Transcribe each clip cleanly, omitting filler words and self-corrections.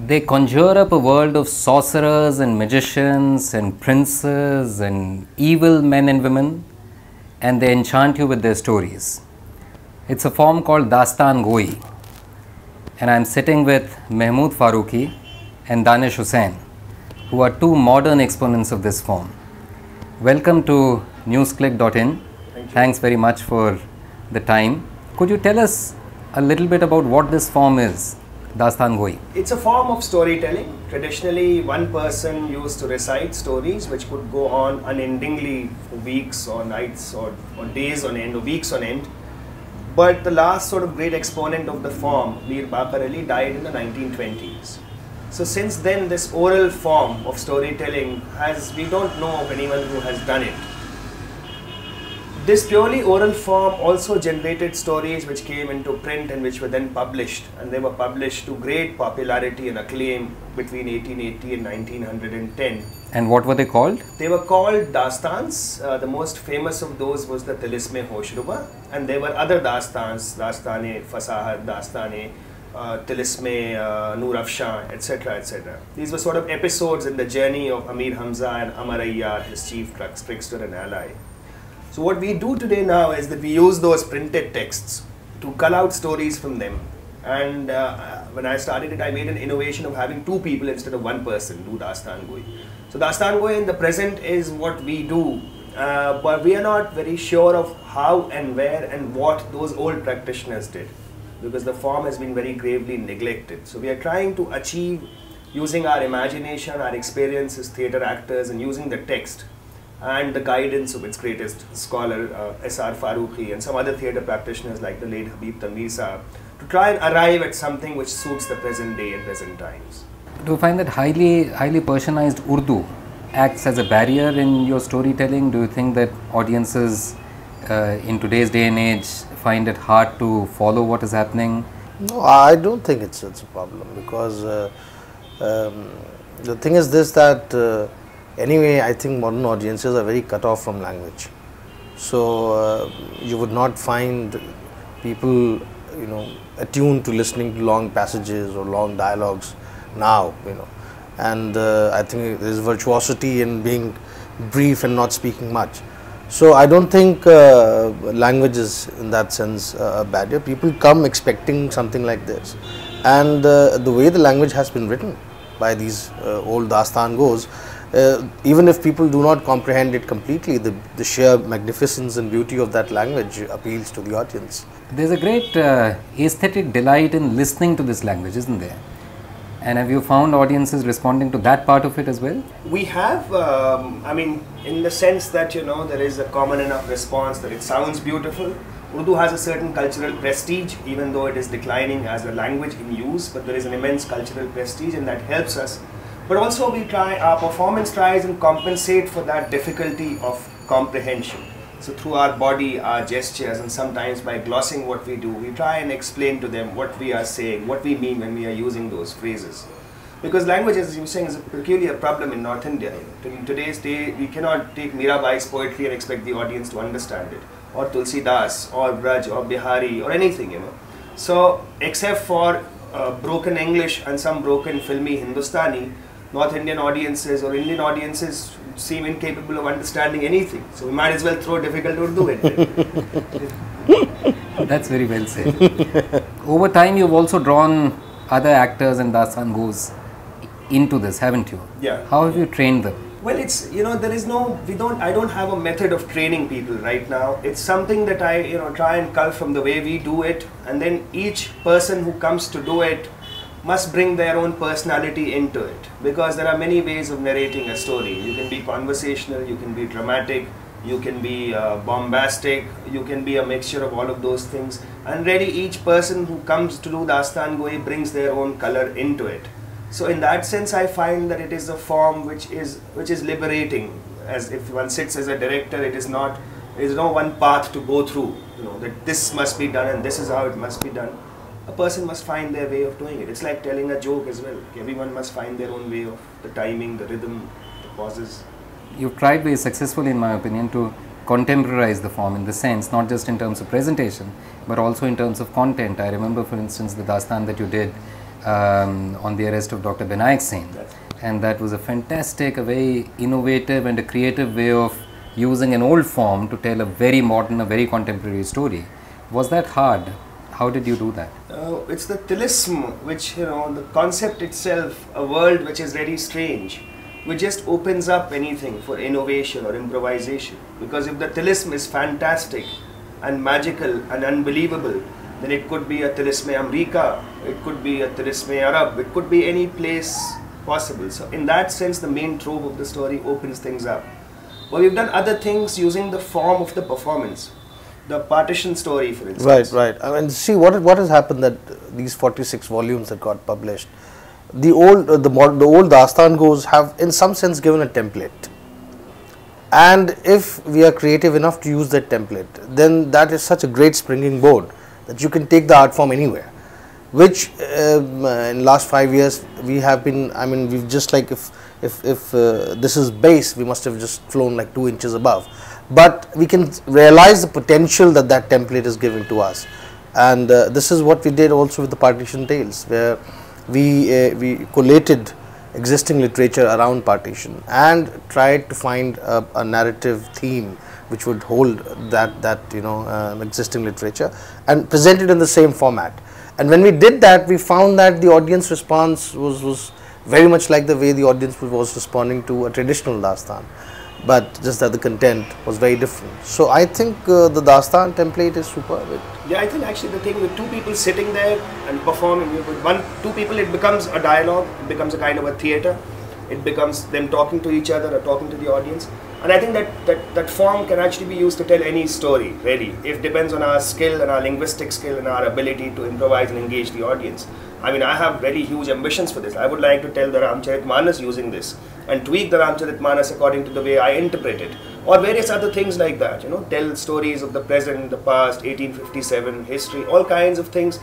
They conjure up a world of sorcerers and magicians and princes and evil men and women, and they enchant you with their stories. It's a form called Dastan Goi, and I'm sitting with Mahmood Farooqi and Danish Hussain, who are two modern exponents of this form. Welcome to newsclick.in. Thanks very much for the time. Could you tell us a little bit about what this form is, Dastan Goi? It's a form of storytelling. Traditionally, one person used to recite stories which could go on unendingly for weeks or nights or days on end or weeks on end. But the last sort of great exponent of the form, Mir Baqir Ali, died in the 1920s. So since then, this oral form of storytelling we don't know of anyone who has done it. This purely oral form also generated stories which came into print and which were then published, and they were published to great popularity and acclaim between 1880 and 1910. And what were they called? They were called Dastans. The most famous of those was the Tilisme Hoshruba, and there were other Dastans, Dastane Fasahat, Dastane Tilisme Noor Afshan, etc., etc. These were sort of episodes in the journey of Amir Hamza and Amar Ayyar, his chief trickster and ally. So what we do today now is that we use those printed texts to cull out stories from them. And when I started it, I made an innovation of having two people instead of one person do Dastan Goi. So Dastan Goi in the present is what we do, but we are not very sure of how and where and what those old practitioners did, because the form has been very gravely neglected. So we are trying to achieve, using our imagination, our experience as theatre actors, and using the text and the guidance of its greatest scholar, S.R. Farooqi, and some other theatre practitioners like the late Habib Tanveer Sahab, to try and arrive at something which suits the present day and present times. Do you find that highly Persianized Urdu acts as a barrier in your storytelling? Do you think that audiences in today's day and age find it hard to follow what is happening? No, I don't think it's a problem, because the thing is this, that anyway, I think modern audiences are very cut off from language. So you would not find people, attuned to listening to long passages or long dialogues now, and I think there is virtuosity in being brief and not speaking much. So I don't think language is in that sense a barrier. People come expecting something like this, and the way the language has been written by these old Dastan goes, even if people do not comprehend it completely, the sheer magnificence and beauty of that language appeals to the audience. There's a great aesthetic delight in listening to this language, isn't there? And have you found audiences responding to that part of it as well? We have, I mean, in the sense that, there is a common enough response that it sounds beautiful. Urdu has a certain cultural prestige, even though it is declining as a language in use, but there is an immense cultural prestige, and that helps us. But also our performance tries and compensate for that difficulty of comprehension. So through our body, our gestures, and sometimes by glossing what we do, we try and explain to them what we are saying, what we mean when we are using those phrases. Because language, as you were saying, is a peculiar problem in North India. In today's day, we cannot take Mirabai's poetry and expect the audience to understand it, or Tulsi Das, or Braj, or Bihari, or anything, So, except for broken English and some broken filmy Hindustani, North Indian audiences or Indian audiences seem incapable of understanding anything. So we might as well throw difficult Urdu at it. That's very well said. Over time, you've also drawn other actors and Dastan Gois into this, haven't you? Yeah. How have you trained them? Well, it's, there is no, I don't have a method of training people right now. It's something that I, try and cull from the way we do it, and then each person who comes to do it must bring their own personality into it, because there are many ways of narrating a story. You can be conversational, you can be dramatic, you can be bombastic, you can be a mixture of all of those things, and really each person who comes to do Dastan Goi brings their own color into it. So in that sense, I find that it is a form which is liberating. As if one sits as a director, there is no one path to go through, that this must be done and this is how it must be done. A person must find their way of doing it. It's like telling a joke as well. Everyone must find their own way of the timing, the rhythm, the pauses. You've tried very successfully, in my opinion, to contemporize the form in the sense, not just in terms of presentation, but also in terms of content. I remember, for instance, the Dastan that you did on the arrest of Dr. Binayak Sen. And that was a fantastic, a very innovative and a creative way of using an old form to tell a very modern, a very contemporary story. Was that hard? How did you do that? It's the tilism, which, the concept itself, a world which is very strange, which just opens up anything for innovation or improvisation. Because if the tilism is fantastic and magical and unbelievable, then it could be a Tilisme America, it could be a Tilisme Arab, it could be any place possible. So in that sense, the main trope of the story opens things up. But we've done other things using the form of the performance. The partition story, for instance. Right. I mean, see what has happened, that these 46 volumes that got published, the old Dastan Gos have in some sense given a template. And if we are creative enough to use that template, then that is such a great springing board that you can take the art form anywhere. Which in last 5 years we have been, I mean, we've just like, if this is base, we must have just flown like 2 inches above. But we can realize the potential that that template is giving to us. And this is what we did also with the Partition Tales, where we collated existing literature around partition and tried to find a narrative theme which would hold that existing literature and present it in the same format. And when we did that, we found that the audience response was very much like the way the audience was responding to a traditional Dastan, but just that the content was very different. So I think the Dastan template is superb. Yeah, I think actually the thing with 2 people sitting there and performing, with 2 people, it becomes a dialogue, it becomes a kind of a theatre, it becomes them talking to each other or talking to the audience. And I think that form can actually be used to tell any story, really. It depends on our skill and our linguistic skill and our ability to improvise and engage the audience. I mean, I have very huge ambitions for this. I would like to tell the Ramcharitmanas using this and tweak the Ramcharitmanas according to the way I interpret it, or various other things like that, tell stories of the present, the past, 1857, history, all kinds of things.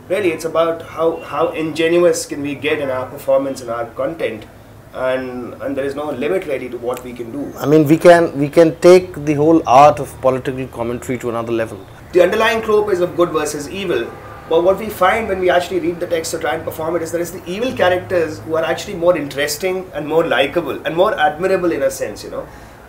Really, it's about how ingenuous can we get in our performance and our content. And there is no limit really to what we can do. I mean, we can take the whole art of political commentary to another level. The underlying trope is of good versus evil, but what we find when we actually read the text or try and perform it is there is the evil characters who are actually more interesting and more likable and more admirable in a sense,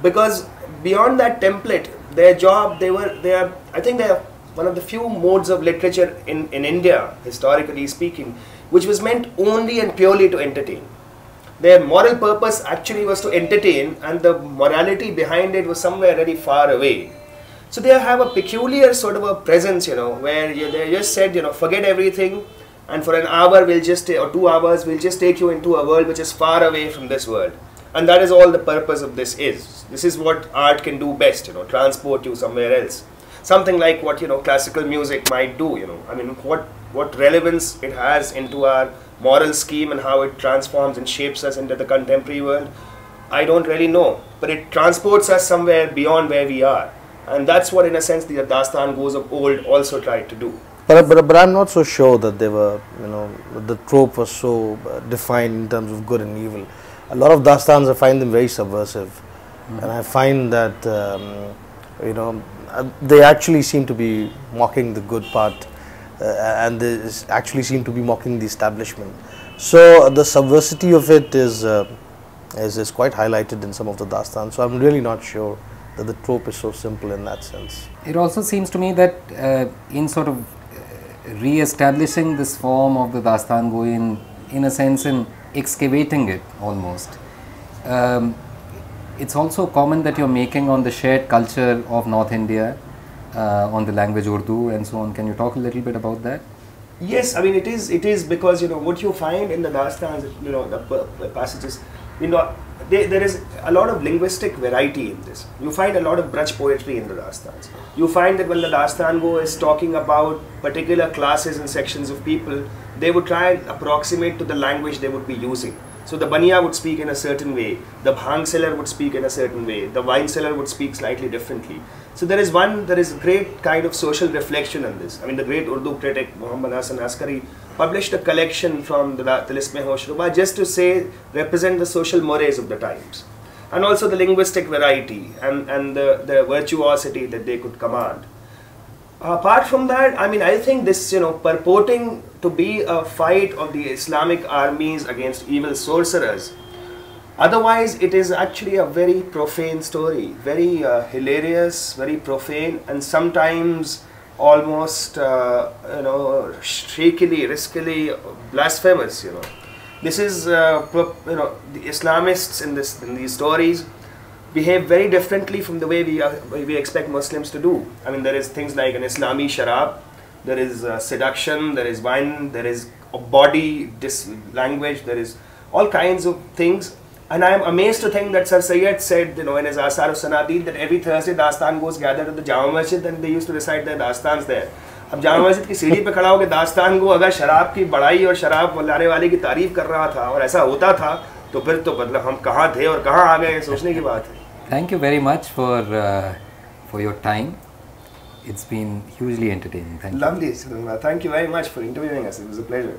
because beyond that template, their job, I think they are one of the few modes of literature in India, historically speaking, which was meant only and purely to entertain. Their moral purpose actually was to entertain, and the morality behind it was somewhere very far away. So they have a peculiar sort of a presence, where they just said, forget everything, and for an hour or 2 hours, we'll just take you into a world which is far away from this world. And that is all the purpose of this is. This is what art can do best, transport you somewhere else. Something like what, classical music might do, I mean, what relevance it has into our moral scheme and how it transforms and shapes us into the contemporary world, I don't really know. But it transports us somewhere beyond where we are. And that's what, in a sense, the Dastan Gos of old also tried to do. But I'm not so sure that they were, the trope was so defined in terms of good and evil. A lot of Dastans, I find them very subversive. Mm-hmm. And I find that, they actually seem to be mocking the good part. And they actually seem to be mocking the establishment. So the subversity of it is quite highlighted in some of the Dastans. So I'm really not sure that the trope is so simple in that sense. It also seems to me that in sort of re-establishing this form of the Dastan Go in a sense, in excavating it almost, it's also common that you're making on the shared culture of North India, on the language Urdu and so on. Can you talk a little bit about that? Yes, I mean it is because what you find in the Dastans, the passages, there is a lot of linguistic variety in this. You find a lot of Braj poetry in the Dastans. You find that when the Dastan Go is talking about particular classes and sections of people, they would try and approximate to the language they would be using. So the Baniya would speak in a certain way, the bhang seller would speak in a certain way, the wine seller would speak slightly differently. So there is great kind of social reflection on this. I mean, the great Urdu critic Muhammad Hasan Askari published a collection from the Tilisme Hoshruba just to represent the social mores of the times. And also the linguistic variety and the virtuosity that they could command. Apart from that, I mean, I think this, purporting to be a fight of the Islamic armies against evil sorcerers, otherwise it is actually a very profane story, very hilarious, very profane, and sometimes almost, shakily, riskily blasphemous, This is, the Islamists in these stories behave very differently from the way we expect Muslims to do. I mean, there is things like an Islami sharab, there is seduction, there is wine, there is a body language, there is all kinds of things. And I am amazed to think that Sir Syed said, in his Asar al-Sanadid, that every Thursday Dastan goes gathered at the Jama Masjid and they used to recite their Dastans there. अब जामा मस्जिद की सीढ़ी पे खड़ा होकर दास्तान को अगर शराब की बड़ाई और शराब लाने वाले की तारीफ कर रहा था और ऐसा होता था तो फिर तो मतलब हम कहाँ थे और कहाँ आ गए सोचने की बात है. Thank you very much for your time. It's been hugely entertaining. Thank you. Lovely. Thank you very much for interviewing us. It was a pleasure.